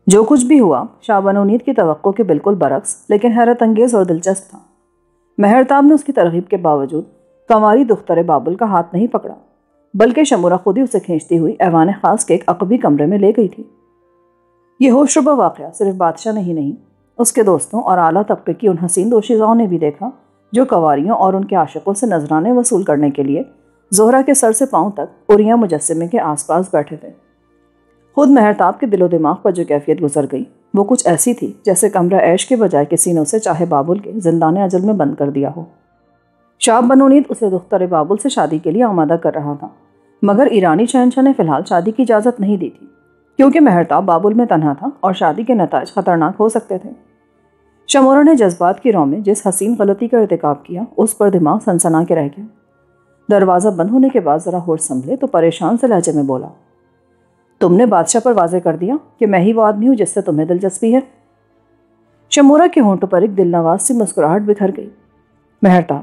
جو کچھ بھی ہوا شاہ بنونید کی توقع کے بالکل برعکس لیکن حیرت انگیز اور دلچسپ تھا۔ مہرتاب نے اس کی ترغیب کے باوجود کنواری دختر بابل کا ہاتھ نہیں پکڑا، بلکہ شمورہ خود ہی اسے کھینچتی ہوئی ایوان خاص کے ایک عقبی کمرے میں لے گئی تھی۔ یہ ہوش ربا واقعہ صرف بادشاہ نے ہی نہیں، اس کے دوستوں اور اعلیٰ طبقے کی ان حسین دوشیزاؤں نے بھی دیکھا جو کنواریوں اور ان کے عاشقوں سے نذرانے وصول کرنے کے لیے زہرہ کے سر سے پاؤں تک عریاں مجسمے کے آس پاس بیٹھے تھے۔ خود مہرتاب کے دل و دماغ پر جو کیفیت گزر گئی وہ کچھ ایسی تھی جیسے کمرہ عیش کے بجائے کسی نے اسے چاہے بابل کے زندان اجل میں بند کر دیا ہو۔ شاہ بنونید اسے دختر بابل سے شادی کے لیے آمادہ کر رہا تھا، مگر ایرانی شہنشاہ نے فی الحال شادی کی اجازت نہیں دی تھی، کیونکہ مہرتاب بابل میں تنہا تھا اور شادی کے نتائج خطرناک ہو سکتے تھے۔ شمورہ نے جذبات کی رو میں جس حسین غلطی کا ارتکاب کیا اس پر دماغ سنسنا کے رہ گیا۔ دروازہ بند ہونے کے بعد ذرا ہوش سنبھلے تو پریشان سے لہجے میں بولا، تم نے بادشاہ پر واضح کر دیا کہ میں ہی وہ آدمی ہوں جس سے تمہیں دلچسپی ہے؟ شمورہ کے ہونٹوں پر ایک دل نواز سی مسکراہٹ بکھر گئی۔ مہرتاب،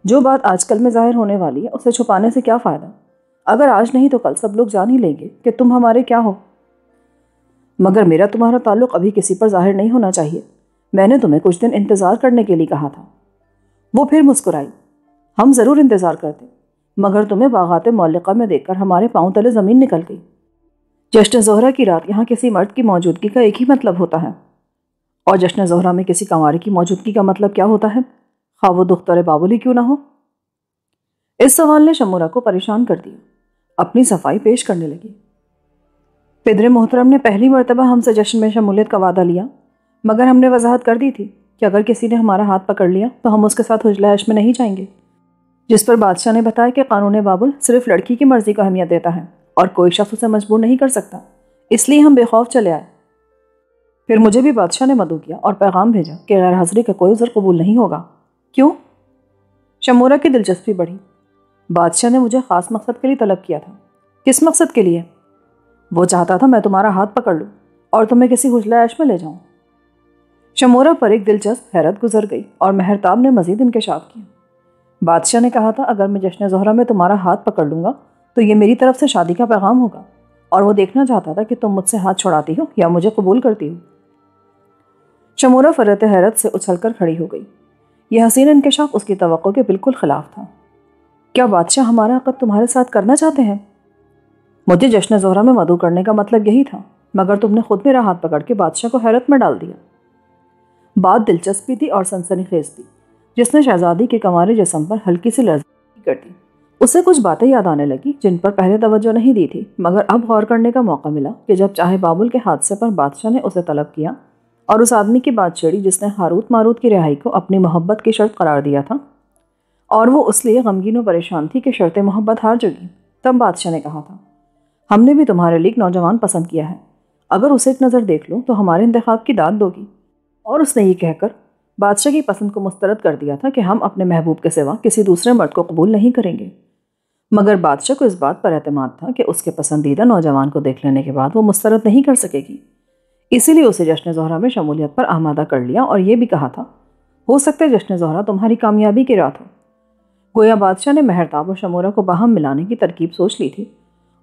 جو بات آج کل میں ظاہر ہونے والی ہے اسے چھپانے سے کیا فائدہ؟ اگر آج نہیں تو کل سب لوگ جان ہی لیں گے کہ تم ہمارے کیا ہو۔ مگر میرا تمہارا تعلق ابھی کسی پر ظاہر نہیں ہونا چاہیے، میں نے تمہیں کچھ دن انتظار کرنے کے لیے کہا تھا۔ وہ پھر مسکرائی، ہم ضرور انتظار کرتے، مگر تمہیں باغات معلقہ میں دیکھ کر ہمارے پاؤں تلے زمین نکل گئی۔ جشن زہرہ کی رات یہاں کسی مرد کی موجودگی کا ایک ہی مطلب ہوتا ہے، اور جشن زہرہ میں کسی کنواری کی موجودگی کا مطلب کیا ہوتا ہے، خواہ وہ دختر بابل ہی کیوں نہ ہو؟ اس سوال نے شمورہ کو پریشان کر دیا۔ اپنی صفائی پیش کرنے لگی۔ پدر محترم نے پہلی مرتبہ ہم سے جشن میں شمولیت کا وعدہ لیا، مگر ہم نے وضاحت کر دی تھی کہ اگر کسی نے ہمارا ہاتھ پکڑ لیا تو ہم اس کے ساتھ حجلہ عیش میں نہیں جائیں گے، جس پر بادشاہ نے بتایا کہ قانون بابل صرف لڑکی کی مرضی کو اہمیت دیتا ہے اور کوئی شخص اسے مجبور نہیں کر سکتا، اس لیے ہم بے خوف چلے آئے۔ پھر مجھے بھی بادشاہ نے مدعو کیا اور پیغام بھیجا کہ غیر حاضری کا کوئی عذر قبول نہیں ہوگا۔ کیوں؟ شمورہ کی دلچسپی بڑھی۔ بادشاہ نے مجھے خاص مقصد کے لیے طلب کیا تھا۔ کس مقصد کے لیے؟ وہ چاہتا تھا میں تمہارا ہاتھ پکڑ لوں اور تمہیں کسی حجلہ عیش میں لے جاؤں۔ شمورہ پر ایک دلچسپ حیرت گزر گئی اور مہرتاب نے مزید انکشاف کیا۔ بادشاہ نے کہا تھا اگر میں جشن زہرہ میں تمہارا ہاتھ پکڑ لوں گا تو یہ میری طرف سے شادی کا پیغام ہوگا، اور وہ دیکھنا چاہتا تھا کہ تم مجھ سے ہاتھ چھڑاتی ہو یا مجھے قبول کرتی ہو۔ شمورہ فرت حیرت سے اچھل کر کھڑی ہو گئی۔ یہ حسین انکشاف اس کی توقع کے بالکل خلاف تھا۔ کیا بادشاہ ہمارا عقد تمہارے ساتھ کرنا چاہتے ہیں؟ مجھے جشن زہرہ میں مدعو کرنے کا مطلب یہی تھا، مگر تم نے خود میرا ہاتھ پکڑ کے بادشاہ کو حیرت میں ڈال دیا۔ بات دلچسپی تھی اور سنسنی خیز تھی، جس نے شہزادی کے کنوارے جسم پر ہلکی سی لرزش کر دی۔ اسے کچھ باتیں یاد آنے لگی جن پر پہلے توجہ نہیں دی تھی، مگر اب غور کرنے کا موقع ملا کہ جب چاہے بابل کے حادثے پر بادشاہ نے اسے طلب کیا اور اس آدمی کی بات چھیڑی جس نے ہاروت ماروت کی رہائی کو اپنی محبت کی شرط قرار دیا تھا، اور وہ اس لیے غمگین و پریشان تھی کہ شرط محبت ہار چکی، تب بادشاہ نے کہا تھا ہم نے بھی تمہارے لیے ایک نوجوان پسند کیا ہے، اگر اسے ایک نظر دیکھ لو تو ہمارے انتخاب کی داد دو گی۔ اور اس نے یہ کہہ کر بادشاہ کی پسند کو مسترد کر دیا تھا کہ ہم اپنے محبوب کے سوا کسی دوسرے مرد کو قبول نہیں کریں گے، مگر بادشاہ کو اس بات پر اعتماد تھا کہ اس کے پسندیدہ نوجوان کو دیکھ لینے کے بعد وہ مسترد نہیں کر سکے گی، اسی لیے اسے جشن زہرہ میں شمولیت پر آمادہ کر لیا اور یہ بھی کہا تھا ہو سکتا ہے جشن زہرہ تمہاری کامیابی کی رات ہو۔ گویا بادشاہ نے مہرتاب اور شمورہ کو باہم ملانے کی ترکیب سوچ لی تھی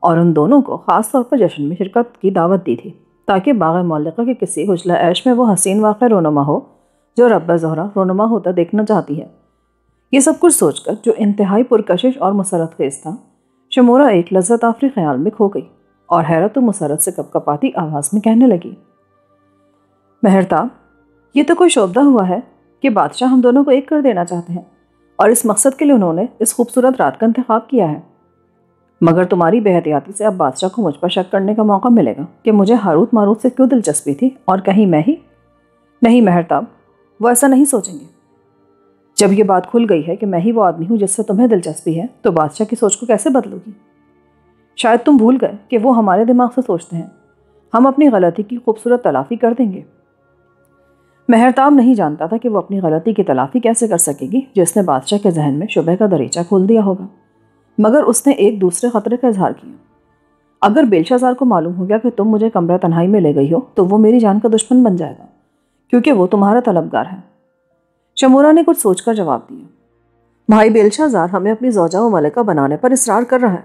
اور ان دونوں کو خاص طور پر جشن میں شرکت کی دعوت دی تھی تاکہ باغ معلقہ کے کسی حجلہ عیش میں وہ حسین واقعہ رونما ہو جو رب زہرہ رونما ہوتا دیکھنا چاہتی ہے۔ یہ سب کچھ سوچ کر جو انتہائی پرکشش اور مسرت خیز تھا، شمورہ ایک لذت آفری خیال میں کھو گئی اور حیرت و مسرت سے کپکپاتی آواز میں کہنے لگی، مہرتاب، یہ تو کوئی شعبدہ ہوا ہے کہ بادشاہ ہم دونوں کو ایک کر دینا چاہتے ہیں اور اس مقصد کے لیے انہوں نے اس خوبصورت رات کا انتخاب کیا ہے، مگر تمہاری بے احتیاطی سے اب بادشاہ کو مجھ پر شک کرنے کا موقع ملے گا کہ مجھے ہاروت ماروت سے کیوں دلچسپی تھی اور کہیں میں ہی نہیں۔ مہرتاب، وہ ایسا نہیں سوچیں گے۔ جب یہ بات کھل گئی ہے کہ میں ہی وہ آدمی ہوں جس سے تمہیں دلچسپی ہے تو بادشاہ کی سوچ کو کیسے بدلو گی؟ شاید تم بھول گئے کہ وہ ہمارے دماغ سے سوچتے ہیں، ہم اپنی غلطی کی خوبصورت تلافی کر دیں گے۔ مہرتاب نہیں جانتا تھا کہ وہ اپنی غلطی کی تلافی کیسے کر سکے گی جس نے بادشاہ کے ذہن میں شبہ کا دریچہ کھول دیا ہوگا، مگر اس نے ایک دوسرے خطرے کا اظہار کیا۔ اگر بیلشازار کو معلوم ہو گیا کہ تم مجھے کمرہ تنہائی میں لے گئی ہو تو وہ میری جان کا دشمن بن جائے گا، کیونکہ وہ تمہارا طلبگار ہے۔ شمورہ نے کچھ سوچ کر جواب دیا، بھائی بیلشازار ہمیں اپنی زوجہ و ملکہ بنانے پر اصرار کر رہا ہے،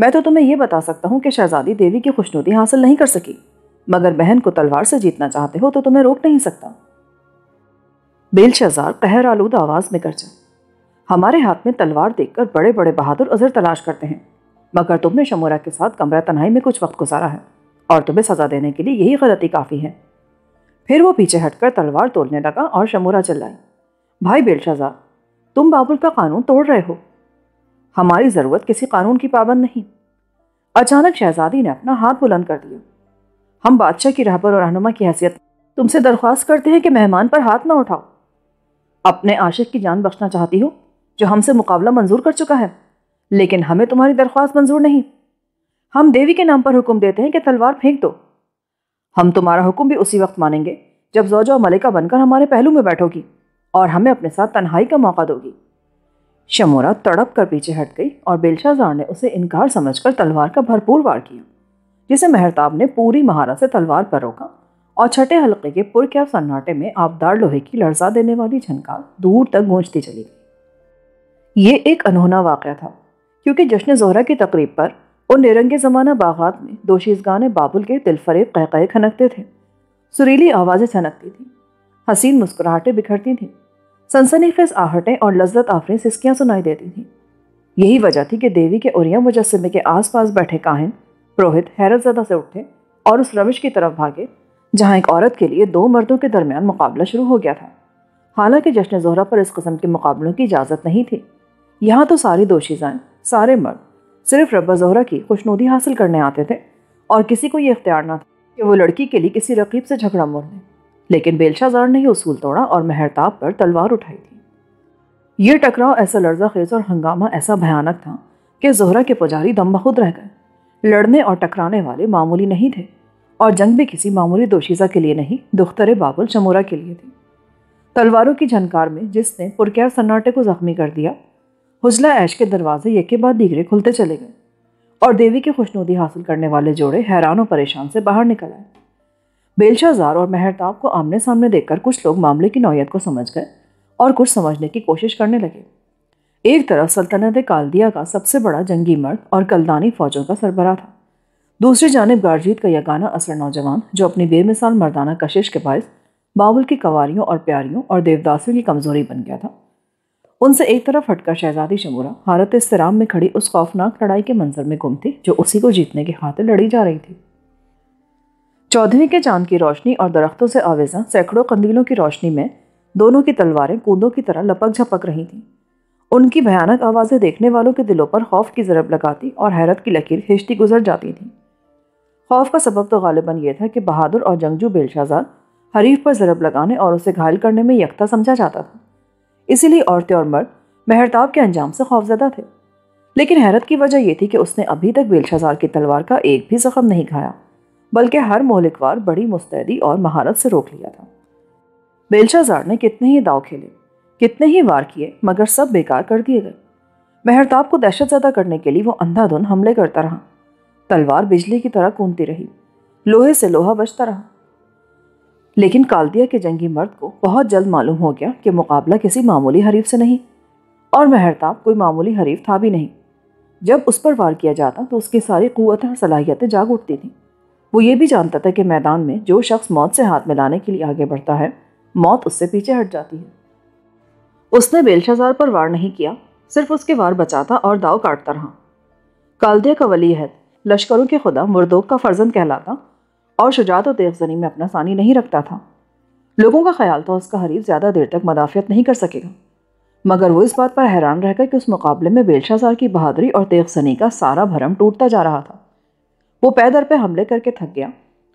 میں تو تمہیں یہ بتا سکتا ہوں کہ شہزادی دیوی کی خوشنودی حاصل نہیں کر سکی، مگر بہن کو تلوار سے جیتنا چاہتے ہو تو تمہیں روک نہیں سکتا۔ بیلشازار قہر آلود آواز میں گرجا، ہمارے ہاتھ میں تلوار دیکھ کر بڑے بڑے بہادر عذر تلاش کرتے ہیں، مگر تم نے شمورا کے ساتھ کمرہ تنہائی میں کچھ وقت گزارا ہے اور تمہیں سزا دینے کے لیے یہی غلطی کافی ہے۔ پھر وہ پیچھے ہٹ کر تلوار تولنے لگا اور شمورا چلائی، بھائی بیلشازار، تم بابل کا قانون توڑ رہے ہو، ہماری ضرورت کسی قانون کی پابند نہیں۔ اچانک شہزادی نے اپنا ہاتھ بلند کر دیا، ہم بادشاہ کی رہبر اور رہنما کی حیثیت تم سے درخواست کرتے ہیں کہ مہمان پر ہاتھ نہ اٹھاؤ۔ اپنے عاشق کی جان بخشنا چاہتی ہو جو ہم سے مقابلہ منظور کر چکا ہے، لیکن ہمیں تمہاری درخواست منظور نہیں۔ ہم دیوی کے نام پر حکم دیتے ہیں کہ تلوار پھینک دو۔ ہم تمہارا حکم بھی اسی وقت مانیں گے جب زوجہ و ملکہ بن کر ہمارے پہلو میں بیٹھو گی اور ہمیں اپنے ساتھ تنہائی کا موقع دو گی۔ شمورا تڑپ کر پیچھے ہٹ گئی اور بیلشازار نے اسے انکار سمجھ کر تلوار کا بھرپور وار کیا، جسے مہرتاب نے پوری مہارت سے تلوار پر روکا اور چھٹے حلقے کے پرکیف سناٹے میں آبدار لوہے کی لرزا دینے والی جھنکار دور تک گونجتی چلی گئی۔ یہ ایک انہونا واقعہ تھا، کیونکہ جشن زہرہ کی تقریب پر ان نرنگے زمانہ باغات میں دوشیزگان بابل کے دل فریب قہقہے کھنکتے تھے، سریلی آوازیں چھنکتی تھیں، حسین مسکراہٹیں بکھرتی تھیں، سنسنی خیز آہٹیں اور لذت آفریں سسکیاں سنائی دیتی تھیں۔ یہی وجہ تھی کہ دیوی کے عریاں مجسمے کے آس پاس بیٹھے کاہن پروہت حیرت زدہ سے اٹھے اور اس روش کی طرف بھاگے جہاں ایک عورت کے لیے دو مردوں کے درمیان مقابلہ شروع ہو گیا تھا۔ حالانکہ جشن زہرہ پر اس قسم کے مقابلوں کی اجازت نہیں تھی، یہاں تو ساری دوشیزائیں، سارے مرد صرف رب زہرہ کی خوشنودی حاصل کرنے آتے تھے اور کسی کو یہ اختیار نہ تھا کہ وہ لڑکی کے لیے کسی رقیب سے جھگڑا موڑ لے۔ لیکن بیلشازار نے یہ اصول توڑا اور مہرتاب پر تلوار اٹھائی تھی۔ یہ ٹکراؤ ایسا لرزہ خیز اور ہنگامہ ایسا بھیانک تھا کہ زہرہ کے پجاری دم بخود رہ گئے۔ لڑنے اور ٹکرانے والے معمولی نہیں تھے، اور جنگ بھی کسی معمولی دوشیزہ کے لیے نہیں، دختر بابل شمورا کے لیے تھی۔ تلواروں کی جھنکار میں جس نے پرکیف سناٹے کو زخمی کر دیا، حجلہ عیش کے دروازے یکے بعد دیگرے کھلتے چلے گئے اور دیوی کی خوشنودی حاصل کرنے والے جوڑے حیران و پریشان سے باہر نکل آئے۔ بیلشازار اور مہرتاب کو آمنے سامنے دیکھ کر کچھ لوگ معاملے کی نوعیت کو سمجھ گئے اور کچھ سمجھنے کی کوشش کرنے لگے۔ ایک طرف سلطنت کالدیا کا سب سے بڑا جنگی مرد اور کلدانی فوجوں کا سربراہ تھا، دوسری جانب گارجیت کا یگانہ اثر نوجوان جو اپنی بے مثال مردانہ کشش کے باعث بابل کی قواریوں اور پیاریوں اور دیوداسیوں کی کمزوری بن گیا تھا۔ ان سے ایک طرف ہٹ کر شہزادی شمورا حالت اضطراب میں کھڑی اس خوفناک لڑائی کے منظر میں گم تھی جو اسی کو جیتنے کی خاطر لڑی جا رہی تھی۔ 14ویں کے چاند کی روشنی اور درختوں سے آویزاں سینکڑوں قندیلوں کی روشنی میں دونوں کی تلواریں کوندوں کی طرح لپک جھپک رہی تھیں۔ ان کی بھیانک آوازیں دیکھنے والوں کے دلوں پر خوف کی ضرب لگاتی اور حیرت کی لکیر کھینچتی گزر جاتی تھیں۔ خوف کا سبب تو غالباً یہ تھا کہ بہادر اور جنگجو بیلشازار حریف پر ضرب لگانے اور اسے گھائل کرنے میں یکتا سمجھا جاتا تھا، اسی لیے عورتیں اور مرد مہرتاب کے انجام سے خوفزدہ تھے۔ لیکن حیرت کی وجہ یہ تھی کہ اس نے ابھی تک بیلشازار کی تلوار کا ایک بھی زخم نہیں کھایا، بلکہ ہر مہلک وار بڑی مستعدی اور مہارت سے روک لیا تھا۔ بیلشازار نے کتنے ہی داؤ کھیلے، کتنے ہی وار کیے، مگر سب بیکار کر دیے گئے۔ مہرتاب کو دہشت زدہ کرنے کے لیے وہ اندھا دھند حملے کرتا رہا، تلوار بجلی کی طرح کونتی رہی، لوہے سے لوہا بجتا رہا۔ لیکن کالدیا کے جنگی مرد کو بہت جلد معلوم ہو گیا کہ مقابلہ کسی معمولی حریف سے نہیں، اور مہرتاب کوئی معمولی حریف تھا بھی نہیں۔ جب اس پر وار کیا جاتا تو اس کی ساری قوتیں اور صلاحیتیں جاگ اٹھتی تھیں۔ وہ یہ بھی جانتا تھا کہ میدان میں جو شخص موت سے ہاتھ ملانے کے لیے آگے بڑھتا ہے، موت اس سے پیچھے ہٹ جاتی ہے۔ اس نے بیلشازار پر وار نہیں کیا، صرف اس کے وار بچاتا اور داؤ کاٹتا رہا۔ کالدیا کا ولی عہد، لشکروں کے خدا مردوک کا فرزند کہلاتا اور شجاعت و تیغ زنی میں اپنا ثانی نہیں رکھتا تھا۔ لوگوں کا خیال تھا اس کا حریف زیادہ دیر تک مدافعت نہیں کر سکے گا، مگر وہ اس بات پر حیران رہ گئے کہ اس مقابلے میں بیلشازار کی بہادری اور تیغ زنی کا سارا بھرم ٹوٹتا جا رہا تھا۔ وہ پے در پہ حملے کر کے تھک گیا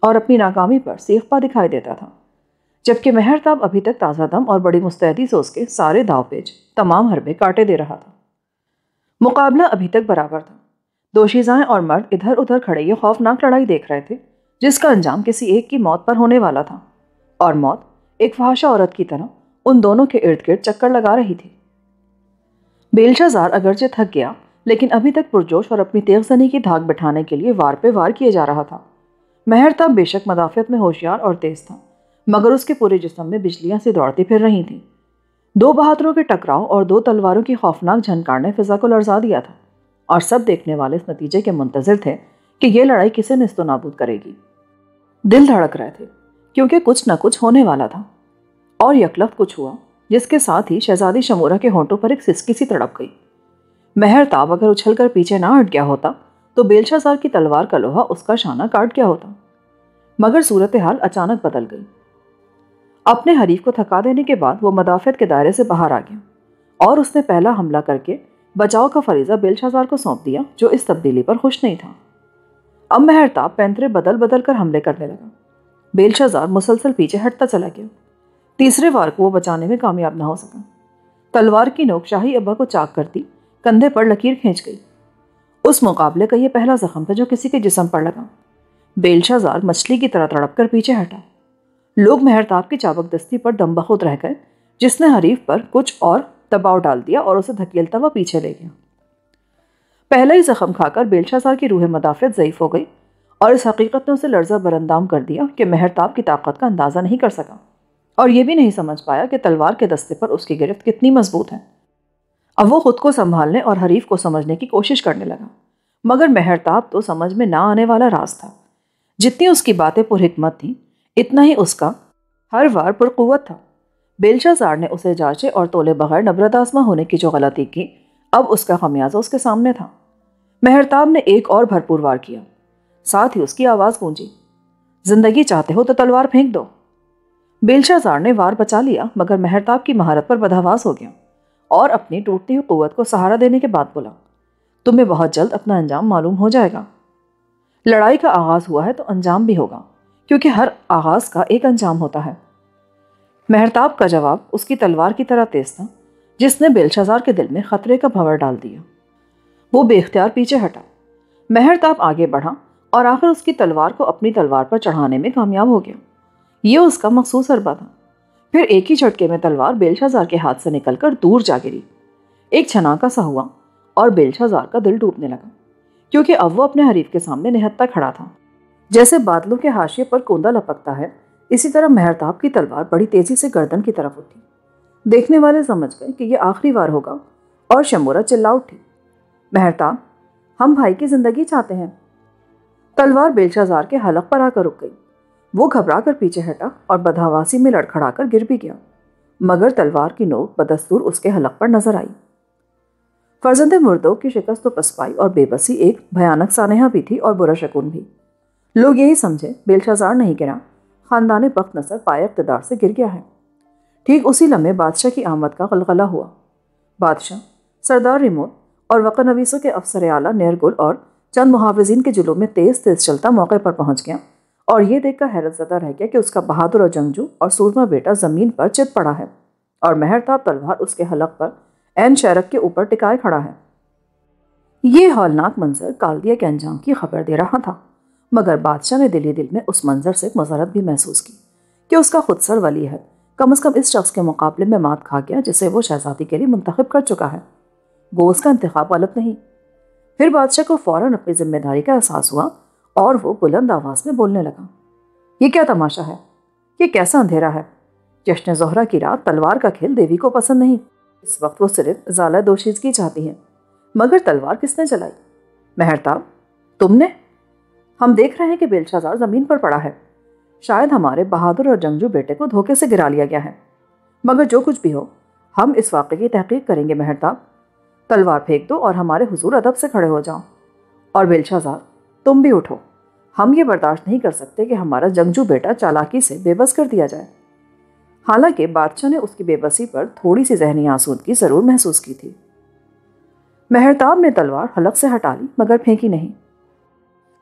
اور اپنی ناکامی پر سیخ پا دکھائی دیتا تھا، جبکہ مہرتاب ابھی تک تازہ دم اور بڑی مستعدی سے اس کے سارے داؤ پیچ، تمام حربے کاٹے دے رہا تھا۔ مقابلہ ابھی تک برابر تھا۔ دوشیزائیں اور مرد ادھر ادھر کھڑے یہ خوفناک لڑائی دیکھ رہے تھے جس کا انجام کسی ایک کی موت پر ہونے والا تھا، اور موت ایک فحاشہ عورت کی طرح ان دونوں کے ارد گرد چکر لگا رہی تھی۔ بیلشازار اگرچہ تھک گیا، لیکن ابھی تک پرجوش اور اپنی تیغ زنی کی دھاک بٹھانے کے لیے وار پہ وار کیے جا رہا تھا۔ مہرتاب بے شک مدافعت میں ہوشیار اور تیز تھا، مگر اس کے پورے جسم میں بجلیاں سی دوڑتی پھر رہی تھیں۔ دو بہادروں کے ٹکراؤ اور دو تلواروں کی خوفناک جھنکار نے فضا کو لرزا دیا تھا۔ اور سب دیکھنے والے اس نتیجے کے منتظر تھے کہ یہ لڑائی کسے نیست و نابود کرے گی۔ دل دھڑک رہے تھے کیونکہ کچھ نہ کچھ ہونے والا تھا، اور یکلخت کچھ ہوا جس کے ساتھ ہی شہزادی شمورہ کے ہونٹوں پر ایک سسکی سی تڑپ گئی۔ مہرتاب اگر اچھل کر پیچھے نہ ہٹ گیا ہوتا تو بیلشا زار کی تلوار کا لوہا اس کا شانہ کاٹ گیا ہوتا، مگر صورتحال اچانک بدل گئی۔ اپنے حریف کو تھکا دینے کے بعد وہ مدافعت کے دائرے سے باہر آ گیا اور اس نے پہلا حملہ کر کے بچاؤ کا فریضہ بیلشا زار کو سونپ دیا، جو اس تبدیلی پر خوش نہیں تھا۔ اب مہرتاب پینترے بدل بدل کر حملے کرنے لگا۔ بیلشا زار مسلسل پیچھے ہٹتا چلا گیا۔ تیسرے وار کو وہ بچانے میں کامیاب نہ ہو سکا۔ تلوار کی نوک شاہی ابا کو چاک کرتی کندھے پر لکیر کھینچ گئی۔ اس مقابلے کا یہ پہلا زخم تھا جو کسی کے جسم پر لگا۔ بیلشا زار مچھلی کی طرح تڑپ کر پیچھے ہٹا۔ لوگ مہرتاب کی چابک دستی پر دم بخود رہ گئے، جس نے حریف پر کچھ اور دباؤ ڈال دیا اور اسے دھکیلتا ہوا پیچھے لے گیا۔ پہلا ہی زخم کھا کر بیلشا زار کی روح مدافعت ضعیف ہو گئی، اور اس حقیقت نے اسے لرزہ براندام کر دیا کہ مہرتاب کی طاقت کا اندازہ نہیں کر سکا، اور یہ بھی نہیں سمجھ پایا کہ تلوار کے دستے پر اس کی گرفت کتنی مضبوط ہے۔ اب وہ خود کو سنبھالنے اور حریف کو سمجھنے کی کوشش کرنے لگا، مگر مہرتاب تو سمجھ میں نہ آنے والا راز تھا۔ جتنی اس کی باتیں پرحکمت تھیں، اتنا ہی اس کا ہر وار پرقوت تھا۔ بیلشا زار نے اسے جانچے اور تولے بغیر نبرد آزما ہونے کی جو غلطی کی، اب اس کا خمیازہ اس کے سامنے تھا۔ مہرتاب نے ایک اور بھرپور وار کیا، ساتھ ہی اس کی آواز گونجی، زندگی چاہتے ہو تو تلوار پھینک دو۔ بیلشا زار نے وار بچا لیا، مگر مہرتاب کی مہارت پر بدحواس ہو گیا اور اپنی ٹوٹتی ہوئی قوت کو سہارا دینے کے بعد بولا، تمہیں بہت جلد اپنا انجام معلوم ہو جائے گا۔ لڑائی کا آغاز ہوا ہے تو انجام بھی ہوگا، کیونکہ ہر آغاز کا ایک انجام ہوتا ہے۔ مہرتاب کا جواب اس کی تلوار کی طرح تیز تھا، جس نے بیلشا زار کے دل میں خطرے کا بھنور ڈال دیا۔ وہ بے اختیار پیچھے ہٹا۔ مہرتاب آگے بڑھا اور آخر اس کی تلوار کو اپنی تلوار پر چڑھانے میں کامیاب ہو گیا۔ یہ اس کا مخصوص ضربہ تھا۔ پھر ایک ہی جھٹکے میں تلوار بیلشا زار کے ہاتھ سے نکل کر دور جا گری۔ ایک چھناکا سا ہوا اور بیلشا زار کا دل ڈوبنے لگا، کیونکہ اب وہ اپنے حریف کے سامنے نہتتا کھڑا تھا۔ جیسے بادلوں کے حاشیے پر کوندا لپکتا ہے، اسی طرح مہرتاب کی تلوار بڑی تیزی سے گردن کی طرف اٹھی۔ دیکھنے والے سمجھ گئے کہ یہ آخری وار ہوگا، اور شمورہ چلا اٹھی، مہرتاب، ہم بھائی کی زندگی چاہتے ہیں۔ تلوار بیلشا زار کے حلق پر آ کر رک گئی۔ وہ گھبرا کر پیچھے ہٹا اور بدحواسی میں لڑکھڑا کر گر بھی گیا، مگر تلوار کی نوک بدستور اس کے حلق پر نظر آئی۔ فرزند مردوں کی شکست و پسپائی اور بے بسی ایک بھیانک سانحہ بھی تھی اور برا شکون بھی۔ لوگ یہی سمجھے بیلشا زار نہیں گرا، خاندان بخت نصر پائے اقتدار سے گر گیا ہے۔ ٹھیک اسی لمحے بادشاہ کی آمد کا غلغلہ ہوا۔ بادشاہ، سردار ریموت اور وقع نویسوں کے افسر اعلیٰ نیرگل اور چند محافظین کے جلوم میں تیز تیز چلتا موقع پر پہنچ گیا، اور یہ دیکھ کر حیرت زدہ رہ گیا کہ اس کا بہادر اور جنگجو اور سورما بیٹا زمین پر چت پڑا ہے، اور مہرتاب تلوار اس کے حلق پر عین شیرک کے اوپر ٹکائے کھڑا ہے۔ یہ ہولناک منظر کالدیا کے انجام کی خبر دے رہا تھا، مگر بادشاہ نے دل ہی دل میں اس منظر سے مسرت بھی محسوس کی کہ اس کا خود سر ولی ہے کم از کم اس شخص کے مقابلے میں مات کھا گیا جسے وہ شہزادی کے لیے منتخب کر چکا ہے۔ وہ اس کا انتخاب غلط نہیں۔ پھر بادشاہ کو فوراً اپنی ذمہ داری کا احساس ہوا اور وہ بلند آواز میں بولنے لگا، یہ کیا تماشا ہے؟ یہ کیسا اندھیرا ہے؟ جشن زہرہ کی رات تلوار کا کھیل دیوی کو پسند نہیں۔ اس وقت وہ صرف ازالہ دوشیزگی چاہتی ہے، مگر تلوار کس نے چلائی؟ مہرتاب، تم نے؟ ہم دیکھ رہے ہیں کہ بیلشا زار زمین پر پڑا ہے۔ شاید ہمارے بہادر اور جنگجو بیٹے کو دھوکے سے گرا لیا گیا ہے، مگر جو کچھ بھی ہو ہم اس واقعے کی تحقیق کریں گے۔ مہرتاب، تلوار پھینک دو اور ہمارے حضور ادب سے کھڑے ہو جاؤ، اور بیلشا زار تم بھی اٹھو۔ ہم یہ برداشت نہیں کر سکتے کہ ہمارا جنگجو بیٹا چالاکی سے بے بس کر دیا جائے۔ حالانکہ بادشاہ نے اس کی بے بسی پر تھوڑی سی ذہنی آسودگی ضرور محسوس کی تھی۔ مہرتاب نے تلوار حلق سے ہٹا لی، مگر پھینکی نہیں۔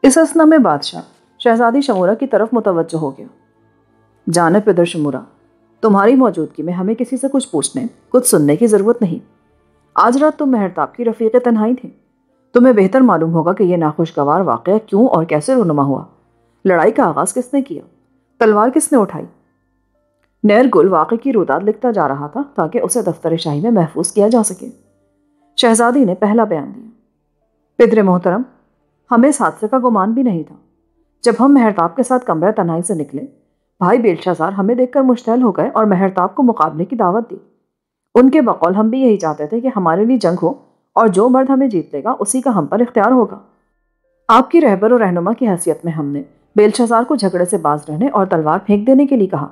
اس اثنا میں بادشاہ شہزادی شمورہ کی طرف متوجہ ہو گیا۔ جانب پدر شمورہ، تمہاری موجودگی میں ہمیں کسی سے کچھ پوچھنے، کچھ سننے کی ضرورت نہیں۔ آج رات تم مہرتاب کی رفیق تنہائی تھی۔ تمہیں بہتر معلوم ہوگا کہ یہ ناخوشگوار واقعہ کیوں اور کیسے رونما ہوا۔ لڑائی کا آغاز کس نے کیا؟ تلوار کس نے اٹھائی؟ نیرگل واقعے کی روداد لکھتا جا رہا تھا تاکہ اسے دفتر شاہی میں محفوظ کیا جا سکے۔ شہزادی نے پہلا بیان دیا، پدر محترم، ہمیں اس حادثے کا گمان بھی نہیں تھا۔ جب ہم مہرتاب کے ساتھ کمرہ تنہائی سے نکلے، بھائی بیلشا زار ہمیں دیکھ کر مشتعل ہو گئے اور مہرتاب کو مقابلے کی دعوت دی۔ ان کے بقول ہم بھی یہی چاہتے تھے کہ ہمارے لیے جنگ ہو اور جو مرد ہمیں جیت لے گا اسی کا ہم پر اختیار ہوگا۔ آپ کی رہبر و رہنما کی حیثیت میں ہم نے بیلشازار کو جھگڑے سے باز رہنے اور تلوار پھینک دینے کے لیے کہا،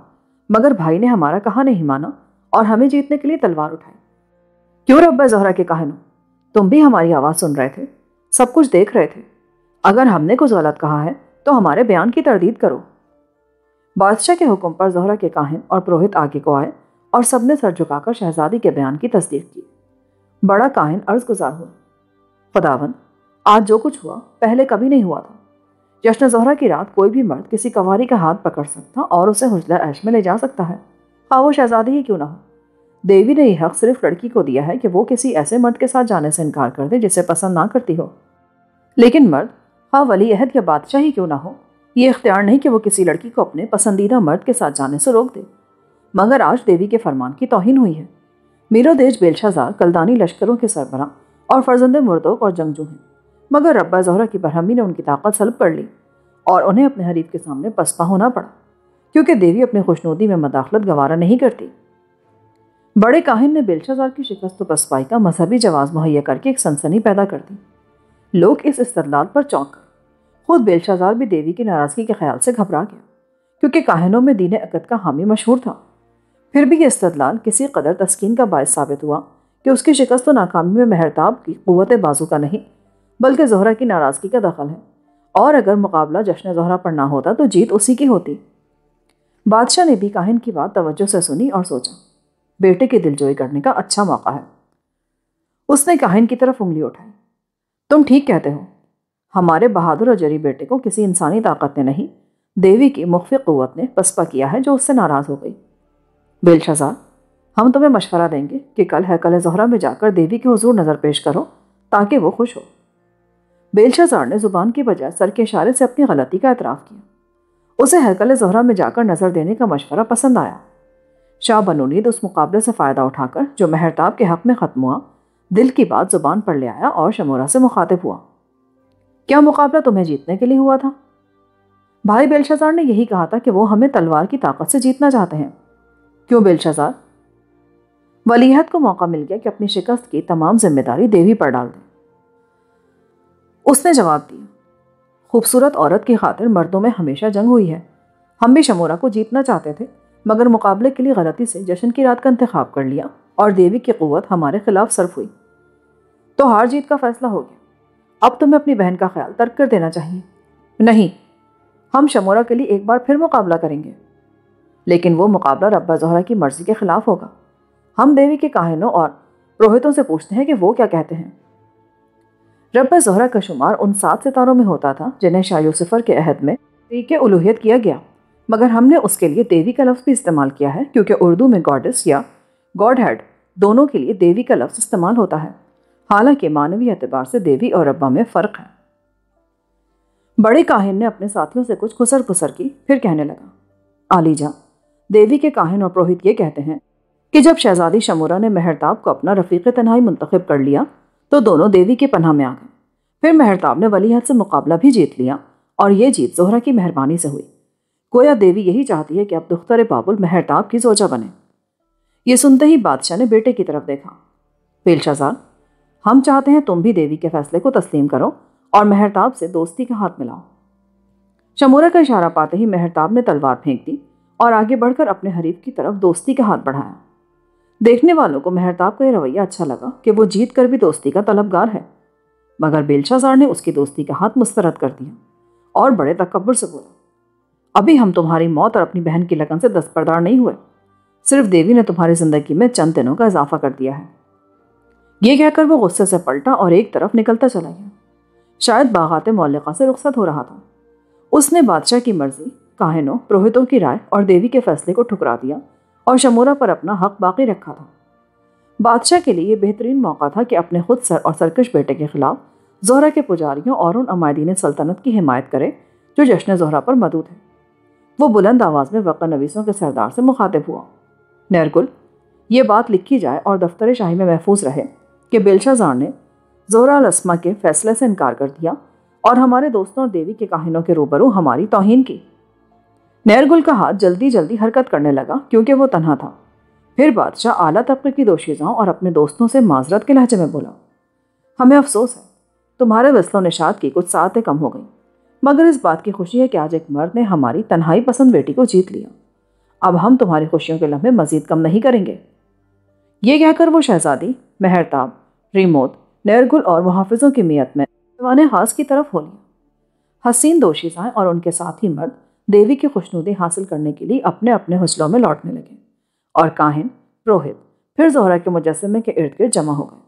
مگر بھائی نے ہمارا کہا نہیں مانا اور ہمیں جیتنے کے لیے تلوار اٹھائی۔ کیوں رب زہرا کے کاہنوں، تم بھی ہماری آواز سن رہے تھے، سب کچھ دیکھ رہے تھے، اگر ہم نے کچھ غلط کہا ہے تو ہمارے بیان کی تردید کرو۔ بادشاہ کے حکم پر زہرا کے کاہن اور پروہت آگے کو آئے اور سب نے سر جھکا کر شہزادی کے بیان کی تصدیق کی۔ بڑا کاہن عرض گزار ہوا، خداوند، آج جو کچھ ہوا پہلے کبھی نہیں ہوا تھا۔ جشن زہرا کی رات کوئی بھی مرد کسی کنواری کا ہاتھ پکڑ سکتا اور اسے حجلہ عیش میں لے جا سکتا ہے، خواہ وہ شہزادی ہی کیوں نہ ہو۔ دیوی نے یہ حق صرف لڑکی کو دیا ہے کہ وہ کسی ایسے مرد کے ساتھ جانے سے انکار کر دے جسے پسند نہ کرتی ہو، لیکن مرد خواہ ولی عہد یا بادشاہ ہی کیوں نہ ہو، یہ اختیار نہیں کہ وہ کسی لڑکی کو اپنے پسندیدہ مرد کے ساتھ جانے سے روک دے۔ مگر آج دیوی کے فرمان کی توہین ہوئی ہے۔ میرو دیج بیلشازار کلدانی لشکروں کے سربراہ اور فرزند مردوک اور جنگجو ہیں، مگر ربہ زہرا کی برہمی نے ان کی طاقت سلب کر لی اور انہیں اپنے حریف کے سامنے پسپا ہونا پڑا، کیونکہ دیوی اپنی خوشنودی میں مداخلت گوارا نہیں کرتی۔ بڑے کاہن نے بیلشازار کی شکست و پسپائی کا مذہبی جواز مہیا کر کے ایک سنسنی پیدا کر دی۔ لوگ اس استدلال پر چونک گئے۔ خود بیلشازار بھی دیوی کی ناراضگی کے خیال سے گھبرا گیا، کیونکہ کاہنوں میں دین عقد کا حامی مشہور تھا۔ پھر بھی یہ استدلال کسی قدر تسکین کا باعث ثابت ہوا کہ اس کی شکست و ناکامی میں مہرتاب کی قوت بازو کا نہیں بلکہ زہرا کی ناراضگی کا دخل ہے، اور اگر مقابلہ جشن زہرا پر نہ ہوتا تو جیت اسی کی ہوتی۔ بادشاہ نے بھی کاہن کی بات توجہ سے سنی اور سوچا، بیٹے کی دلجوئی کرنے کا اچھا موقع ہے۔ اس نے کاہن کی طرف انگلی اٹھائی، تم ٹھیک کہتے ہو، ہمارے بہادر اور جری بیٹے کو کسی انسانی طاقت نے نہیں، دیوی کی مخفی قوت نے پسپا کیا ہے جو اس سے ناراض ہو گئی۔ بیلشازار، ہم تمہیں مشورہ دیں گے کہ کل ہیکل زہرا میں جا کر دیوی کے حضور نظر پیش کرو تاکہ وہ خوش ہو۔ بیلشازار نے زبان کی بجائے سر کے اشارے سے اپنی غلطی کا اعتراف کیا۔ اسے ہیکل زہرا میں جا کر نظر دینے کا مشورہ پسند آیا۔ شاہ بنو نید اس مقابلے سے فائدہ اٹھا کر جو مہرتاب کے حق میں ختم ہوا، دل کی بات زبان پر لے آیا اور شمورا سے مخاطب ہوا، کیا مقابلہ تمہیں جیتنے کے لیے ہوا تھا؟ بھائی بیلشازار نے یہی کہا تھا کہ وہ ہمیں تلوار کی طاقت سے جیتنا چاہتے ہیں۔ کیوں بیلشازار؟ ولی عہد کو موقع مل گیا کہ اپنی شکست کی تمام ذمہ داری دیوی پر ڈال دے۔ اس نے جواب دیا، خوبصورت عورت کی خاطر مردوں میں ہمیشہ جنگ ہوئی ہے۔ ہم بھی شمورا کو جیتنا چاہتے تھے، مگر مقابلے کے لیے غلطی سے جشن کی رات کا انتخاب کر لیا اور دیوی کی قوت ہمارے خلاف صرف ہوئی، تو ہار جیت کا فیصلہ ہو گیا۔ اب تمہیں اپنی بہن کا خیال ترک کر دینا چاہیے۔ نہیں، ہم شمورا کے لیے ایک بار پھر مقابلہ کریں گے، لیکن وہ مقابلہ ربہ زہرا کی مرضی کے خلاف ہوگا۔ ہم دیوی کے کاہنوں اور پروہتوں سے پوچھتے ہیں کہ وہ کیا کہتے ہیں۔ ربہ زہرا کا شمار ان 7 ستاروں میں ہوتا تھا جنہیں شاہ یوسفر کے عہد میں طریق الوہیت کیا گیا، مگر ہم نے اس کے لیے دیوی کا لفظ بھی استعمال کیا ہے، کیونکہ اردو میں گاڈس یا گاڈ ہیڈ دونوں کے لیے دیوی کا لفظ استعمال ہوتا ہے، حالانکہ معنوی اعتبار سے دیوی اور ربہ میں فرق ہے۔ بڑے کاہن نے اپنے ساتھیوں سے کچھ خسر پسر کی، پھر کہنے لگا، عالی جاں، دیوی کے کاہن اور پروہت یہ کہتے ہیں کہ جب شہزادی شمورا نے مہرتاب کو اپنا رفیق تنہائی منتخب کر لیا تو دونوں دیوی کی پناہ میں آ گئے۔ پھر مہرتاب نے ولی عہد سے مقابلہ بھی جیت لیا اور یہ جیت زہرا کی مہربانی سے ہوئی۔ گویا دیوی یہی چاہتی ہے کہ اب دختر بابل مہرتاب کی زوجہ بنے۔ یہ سنتے ہی بادشاہ نے بیٹے کی طرف دیکھا، بیلشازار، ہم چاہتے ہیں تم بھی دیوی کے فیصلے کو تسلیم کرو اور مہرتاب سے دوستی کا ہاتھ ملاؤ۔ شمورا کا اشارہ پاتے ہی مہرتاب نے تلوار پھینک دی اور آگے بڑھ کر اپنے حریف کی طرف دوستی کا ہاتھ بڑھایا۔ دیکھنے والوں کو مہرتاب کا یہ رویہ اچھا لگا کہ وہ جیت کر بھی دوستی کا طلبگار ہے، مگر بیلشازار نے اس کی دوستی کا ہاتھ مسترد کر دیا اور بڑے تکبر سے بولا، ابھی ہم تمہاری موت اور اپنی بہن کی لگن سے دستبردار نہیں ہوئے، صرف دیوی نے تمہاری زندگی میں چند دنوں کا اضافہ کر دیا ہے۔ یہ کہہ کر وہ غصے سے پلٹا اور ایک طرف نکلتا چلا گیا، شاید باغات معلقہ سے رخصت ہو رہا تھا۔ اس نے بادشاہ کی مرضی، کاہنوں، پروہتوں کی رائے اور دیوی کے فیصلے کو ٹھکرا دیا اور شمورا پر اپنا حق باقی رکھا تھا۔ بادشاہ کے لیے یہ بہترین موقع تھا کہ اپنے خود سر اور سرکش بیٹے کے خلاف زہرا کے پجاریوں اور ان عمائدین سلطنت کی حمایت کرے جو جشن زہرا پر مدعو تھے۔ وہ بلند آواز میں وقع نویسوں کے سردار سے مخاطب ہوا، نیرگل، یہ بات لکھی جائے اور دفتر شاہی میں محفوظ رہے کہ بیلشازار نے زہرا الاسما کے فیصلے سے انکار کر دیا اور ہمارے دوستوں اور دیوی کے کاہنوں کے روبرو ہماری توہین کی۔ نیرگل کا ہاتھ جلدی جلدی حرکت کرنے لگا کیونکہ وہ تنہا تھا۔ پھر بادشاہ اعلیٰ طبقے کی دوشیزاؤں اور اپنے دوستوں سے معذرت کے لہجے میں بولا، ہمیں افسوس ہے تمہارے وصل و نشاط کی کچھ ساعتیں کم ہو گئیں، مگر اس بات کی خوشی ہے کہ آج ایک مرد نے ہماری تنہائی پسند بیٹی کو جیت لیا۔ اب ہم تمہاری خوشیوں کے لمحے مزید کم نہیں کریں گے۔ یہ کہہ کر وہ شہزادی، مہرتاب، ریموت، نیرگل اور محافظوں کی میت میں ایوان خاص کی طرف ہو لیا۔ حسین دوشیزائیں اور ان کے ساتھی مرد دیوی کی خوشنودی حاصل کرنے کے لیے اپنے اپنے حجلوں میں لوٹنے لگے، اور کاہن، پروہت پھر زہرہ کے مجسمے کے ارد گرد جمع ہو گئے۔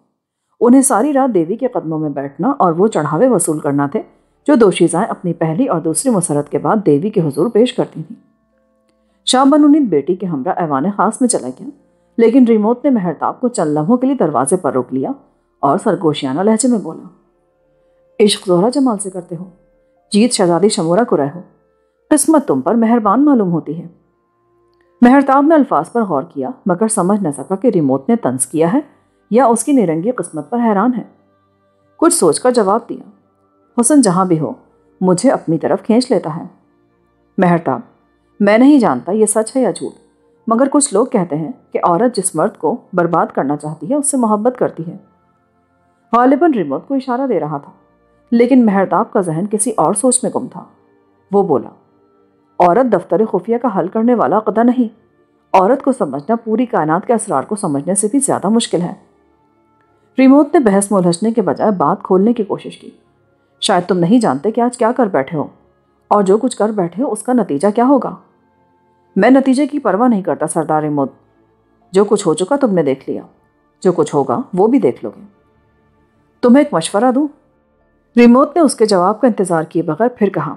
انہیں ساری رات دیوی کے قدموں میں بیٹھنا اور وہ چڑھاوے وصول کرنا تھے جو دوشیزائیں اپنی پہلی اور دوسری مسرت کے بعد دیوی کے حضور پیش کرتی تھیں۔ شاہ بنو نیند بیٹی کے ہمراہ ایوان خاص میں چلا گیا، لیکن ریموت نے مہرتاب کو چند لمحوں کے لیے دروازے پر روک لیا اور سرگوشیانہ لہجے میں بولا، عشق زہرہ جمال سے کرتے ہو، جیت شہزادی شمورہ کو رہو، قسمت تم پر مہربان معلوم ہوتی ہے۔ مہرتاب نے الفاظ پر غور کیا مگر سمجھ نہ سکا کہ ریموت نے طنز کیا ہے یا اس کی نیرنگی قسمت پر حیران ہے۔ کچھ سوچ کر جواب دیا، حسن جہاں بھی ہو مجھے اپنی طرف کھینچ لیتا ہے۔ مہرتاب، میں نہیں جانتا یہ سچ ہے یا جھوٹ، مگر کچھ لوگ کہتے ہیں کہ عورت جس مرد کو برباد کرنا چاہتی ہے اس سے محبت کرتی ہے۔ غالباً ریموت کو اشارہ دے رہا تھا، لیکن مہرتاب کا ذہن کسی اور سوچ میں گم تھا۔ وہ بولا، عورت دفتر خفیہ کا حل کرنے والا عقدہ نہیں، عورت کو سمجھنا پوری کائنات کے اسرار کو سمجھنے سے بھی زیادہ مشکل ہے۔ ریموت نے بحث میں الجھنے کے بجائے بات کھولنے کی کوشش کی۔ شاید تم نہیں جانتے کہ آج کیا کر بیٹھے ہو، اور جو کچھ کر بیٹھے ہو اس کا نتیجہ کیا ہوگا۔ میں نتیجے کی پرواہ نہیں کرتا سردار ریموت، جو کچھ ہو چکا تم نے دیکھ لیا، جو کچھ ہوگا وہ بھی دیکھ لو گے۔ تمہیں ایک مشورہ دوں؟ ریموت نے اس کے جواب کا انتظار کیے بغیر پھر کہا،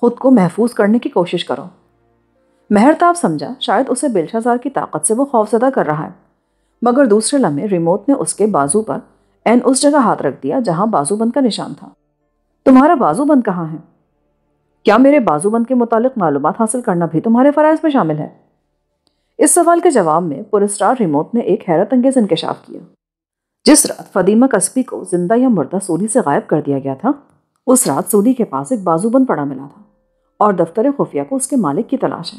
خود کو محفوظ کرنے کی کوشش کرو۔ مہرتاب سمجھا شاید اسے بیلشازار کی طاقت سے وہ خوفزدہ کر رہا ہے، مگر دوسرے لمحے ریموت نے اس کے بازو پر عین اس جگہ ہاتھ رکھ دیا جہاں بازو بند کا نشان تھا۔ تمہارا بازو بند کہاں ہے؟ کیا میرے بازو بند کے متعلق معلومات حاصل کرنا بھی تمہارے فرائض میں شامل ہے؟ اس سوال کے جواب میں پراسرار ریموت نے ایک حیرت انگیز انکشاف کیا۔ جس رات فدیمہ کسبی کو زندہ یا مردہ سولی سے غائب کر دیا گیا تھا، اس رات سولی کے پاس ایک بازو بند پڑا ملا تھا اور دفتر خفیہ کو اس کے مالک کی تلاش ہے۔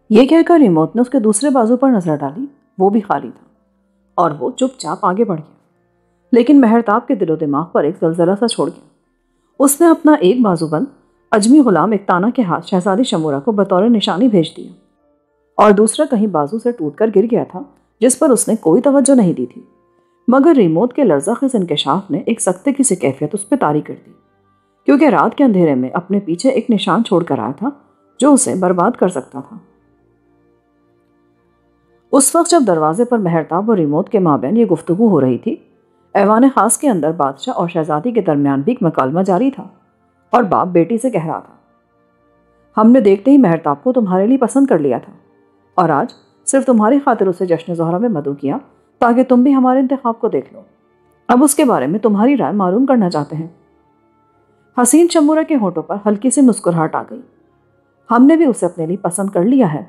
یہ کہہ کر ریموت نے اس کے دوسرے بازو پر نظر ڈالی، وہ بھی خالی تھا، اور وہ چپ چاپ آگے بڑھ گیا۔ لیکن مہرتاب کے دل و دماغ پر ایک زلزلہ سا چھوڑ گیا۔ اس نے اپنا ایک بازو بند اجمی غلام اکتانہ کے ہاتھ شہزادی شمورہ کو بطور نشانی بھیج دیا، اور دوسرا کہیں بازو سے ٹوٹ کر گر گیا تھا جس پر اس نے کوئی توجہ نہیں دی تھی، مگر ریموت کے لرزہ خیز انکشاف نے ایک سکتے کی سی کیفیت اس پہ طاری کر دی، کیونکہ رات کے اندھیرے میں اپنے پیچھے ایک نشان چھوڑ کر آیا تھا جو اسے برباد کر سکتا تھا۔ اس وقت جب دروازے پر مہرتاب اور ریموت کے مابین یہ گفتگو ہو رہی تھی، ایوان خاص کے اندر بادشاہ اور شہزادی کے درمیان بھی ایک مکالمہ جاری تھا، اور باپ بیٹی سے کہہ رہا تھا، ہم نے دیکھتے ہی مہرتاب کو تمہارے لیے پسند کر لیا تھا، اور آج صرف تمہاری خاطر اسے جشن زہرہ میں مدعو کیا تاکہ تم بھی ہمارے انتخاب کو دیکھ لو۔ اب اس کے بارے میں تمہاری رائے معلوم کرنا چاہتے ہیں۔ حسین شمورہ کے ہونٹوں پر ہلکی سی مسکراہٹ آ گئی۔ ہم نے بھی اسے اپنے لیے پسند کر لیا ہے۔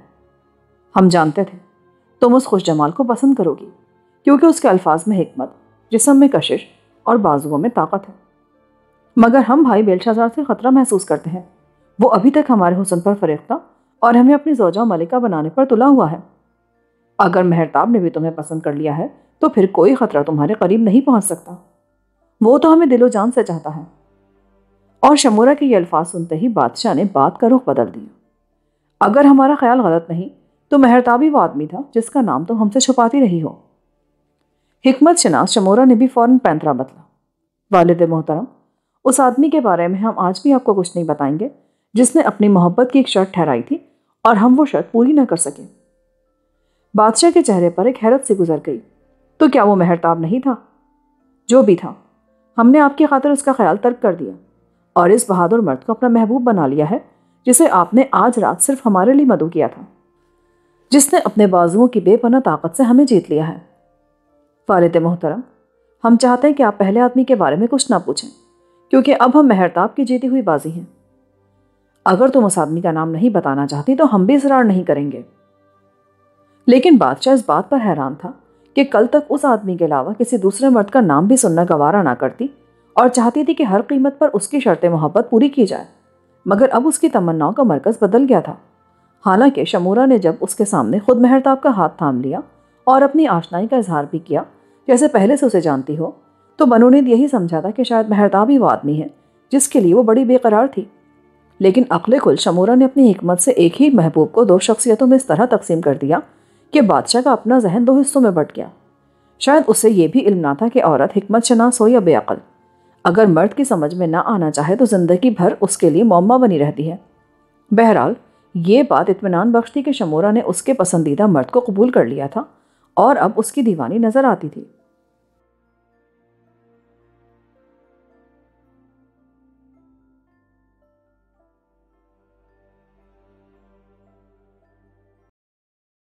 ہم جانتے تھے تم اس خوش جمال کو پسند کرو گی، کیونکہ اس کے الفاظ میں حکمت، جسم میں کشش اور بازوؤں میں طاقت ہے، مگر ہم بھائی بیلشازار سے خطرہ محسوس کرتے ہیں۔ وہ ابھی تک ہمارے حسن پر فریفتہ اور ہمیں اپنی زوجہ ملکہ بنانے پر تلا ہوا ہے۔ اگر مہرتاب نے بھی تمہیں پسند کر لیا ہے تو پھر کوئی خطرہ تمہارے قریب نہیں پہنچ سکتا۔ وہ تو ہمیں دل و جان سے چاہتا ہے۔ اور شمورہ کے یہ الفاظ سنتے ہی بادشاہ نے بات کا رخ بدل دیا۔ اگر ہمارا خیال غلط نہیں تو مہرتاب ہی وہ آدمی تھا جس کا نام تم ہم سے چھپاتی رہی ہو۔ حکمت شناس شمورہ نے بھی فوراً پینترا بدلا۔ والد محترم، اس آدمی کے بارے میں ہم آج بھی آپ کو کچھ نہیں بتائیں گے جس نے اپنی محبت کی ایک شرط ٹھہرائی تھی اور ہم وہ شرط پوری نہ کر سکے۔ بادشاہ کے چہرے پر ایک حیرت سی گزر گئی۔ تو کیا وہ مہرتاب نہیں تھا؟ جو بھی تھا، ہم نے آپ کی خاطر اس کا خیال ترک کر دیا اور اس بہادر مرد کو اپنا محبوب بنا لیا ہے جسے آپ نے آج رات صرف ہمارے لیے مدعو کیا تھا، جس نے اپنے بازوؤں کی بے پناہ طاقت سے ہمیں جیت لیا ہے۔ والد محترم، ہم چاہتے ہیں کہ آپ پہلے آدمی کے بارے میں کچھ نہ پوچھیں، کیونکہ اب ہم مہرتاب کی جیتی ہوئی بازی ہیں۔ اگر تم اس آدمی کا نام نہیں بتانا چاہتی تو ہم بھی اصرار نہیں کریں گے۔ لیکن بادشاہ اس بات پر حیران تھا کہ کل تک اس آدمی کے علاوہ کسی دوسرے مرد کا نام بھی سننا گوارا نہ کرتی اور چاہتی تھی کہ ہر قیمت پر اس کی شرط محبت پوری کی جائے، مگر اب اس کی تمناؤں کا مرکز بدل گیا تھا۔ حالانکہ شمورہ نے جب اس کے سامنے خود مہرتاب کا ہاتھ تھام لیا اور اپنی آشنائی کا اظہار بھی کیا جیسے پہلے سے اسے جانتی ہو، تو بنونید یہی سمجھا تھا کہ شاید مہرتاب ہی وہ آدمی ہے جس کے لیے وہ بڑی بے قرار تھی۔ لیکن عقل کل شمورہ نے اپنی حکمت سے ایک ہی محبوب کو 2 شخصیتوں میں اس طرح تقسیم کر دیا کہ بادشاہ کا اپنا ذہن 2 حصوں میں بٹ گیا۔ شاید اسے یہ بھی علم نہ تھا کہ عورت حکمت شناس ہو یا بے عقل، اگر مرد کی سمجھ میں نہ آنا چاہے تو زندگی بھر اس کے لیے معمہ بنی رہتی ہے۔ بہرحال یہ بات اطمینان بخش تھی کہ شمورہ نے اس کے پسندیدہ مرد کو قبول کر لیا تھا اور اب اس کی دیوانی نظر آتی تھی۔